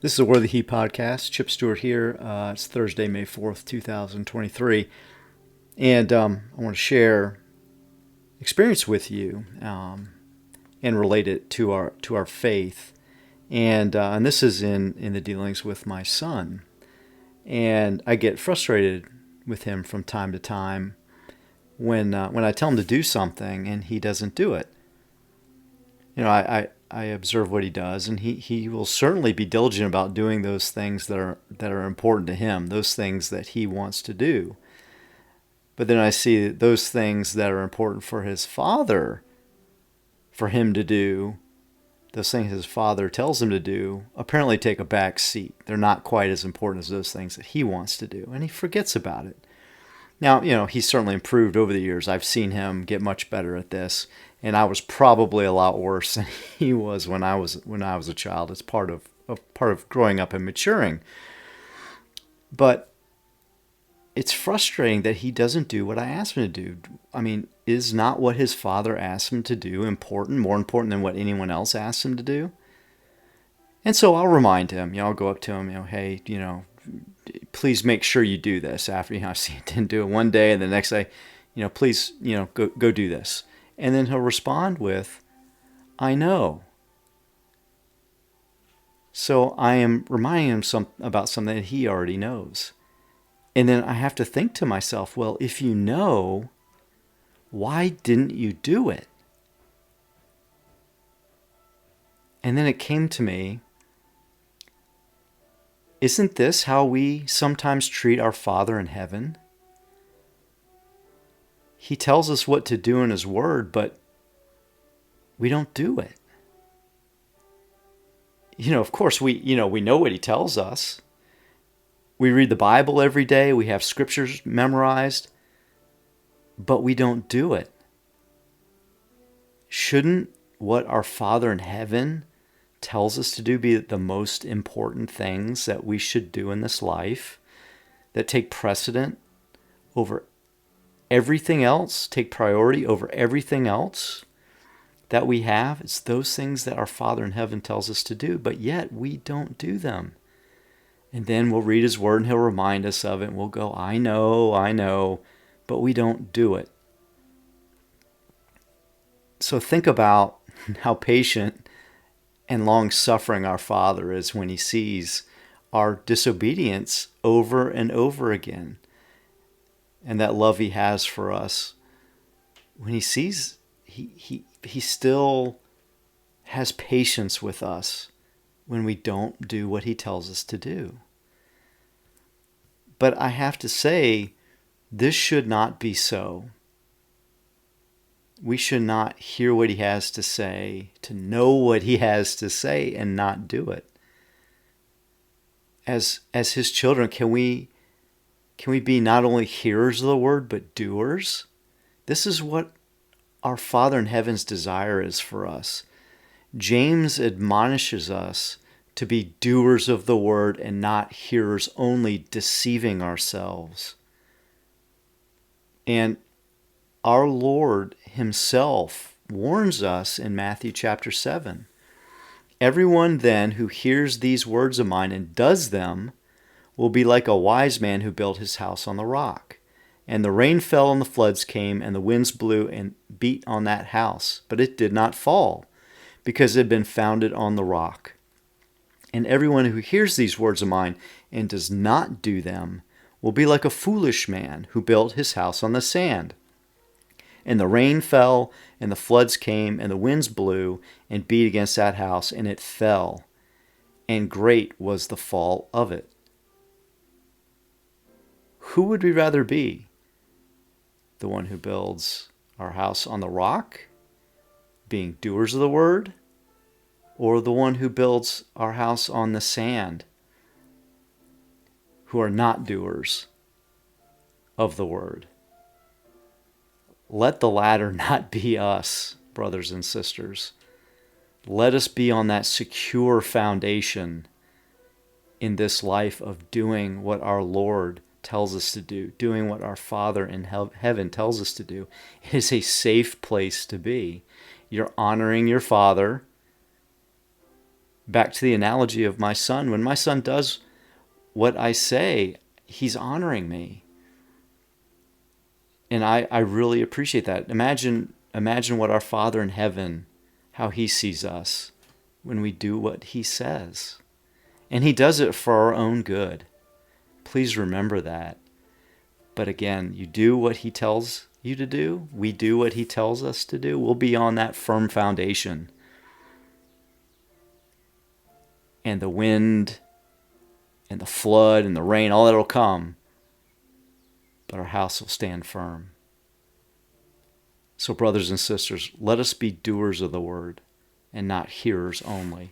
This is a Worthy He podcast. Chip Stewart here. It's Thursday, May 4th, 2023. And I want to share experience with you and relate it to our faith. And this is in the dealings with my son. And I get frustrated with him from time to time when I tell him to do something and he doesn't do it. I observe what he does, and he will certainly be diligent about doing those things that are important to him, those things that he wants to do. But then I see those things that are important for his father, for him to do, those things his father tells him to do, apparently take a back seat. They're not quite as important as those things that he wants to do, and he forgets about it. Now, he's certainly improved over the years. I've seen him get much better at this, and I was probably a lot worse than he was when I was a child. It's part of growing up and maturing. But it's frustrating that he doesn't do what I asked him to do. I mean, is not what his father asked him to do important, more important than what anyone else asked him to do? And so I'll remind him, I'll go up to him, hey, please make sure you do this after, I see he didn't do it one day and the next day, please, go do this. And then he'll respond with, I know. So I am reminding him about something that he already knows. And then I have to think to myself, well, if you know, why didn't you do it? And then it came to me, isn't this how we sometimes treat our Father in heaven? He tells us what to do in His Word, but we don't do it. Of course, we know what He tells us. We read the Bible every day. We have scriptures memorized, but we don't do it. Shouldn't what our Father in heaven tells us to do be the most important things that we should do in this life, that take precedent over everything else, take priority over everything else that we have? It's those things that our Father in heaven tells us to do, but yet we don't do them. And then we'll read His Word and He'll remind us of it, and we'll go, I know, but we don't do it. So think about how patient and long-suffering our Father is when He sees our disobedience over and over again. And that love He has for us, when He sees, He still has patience with us when we don't do what He tells us to do. But I have to say, this should not be so. We should not hear what He has to say, to know what He has to say, and not do it. As His children, can we be not only hearers of the Word, but doers? This is what our Father in heaven's desire is for us. James admonishes us to be doers of the Word and not hearers only, deceiving ourselves. And our Lord Himself warns us in Matthew chapter 7. Everyone then who hears these words of mine and does them will be like a wise man who built his house on the rock. And the rain fell and the floods came and the winds blew and beat on that house, but it did not fall, because it had been founded on the rock. And everyone who hears these words of mine and does not do them will be like a foolish man who built his house on the sand. And the rain fell, and the floods came, and the winds blew and beat against that house, and it fell, and great was the fall of it. Who would we rather be? The one who builds our house on the rock, being doers of the Word, or the one who builds our house on the sand, who are not doers of the Word? Let the latter not be us, brothers and sisters. Let us be on that secure foundation in this life of doing what our Lord tells us to do, doing what our Father in heaven tells us to do. It is a safe place to be. You're honoring your Father back to the analogy of my son, when my son does what I say, he's honoring me. And I really appreciate that. Imagine what our Father in heaven, how he sees us when we do what he says. And he does it for our own good. Please remember that. But again, you do what he tells you to do. We do what he tells us to do. We'll be on that firm foundation. And the wind and the flood and the rain, all that will come. But our house will stand firm. So brothers and sisters, let us be doers of the word and not hearers only.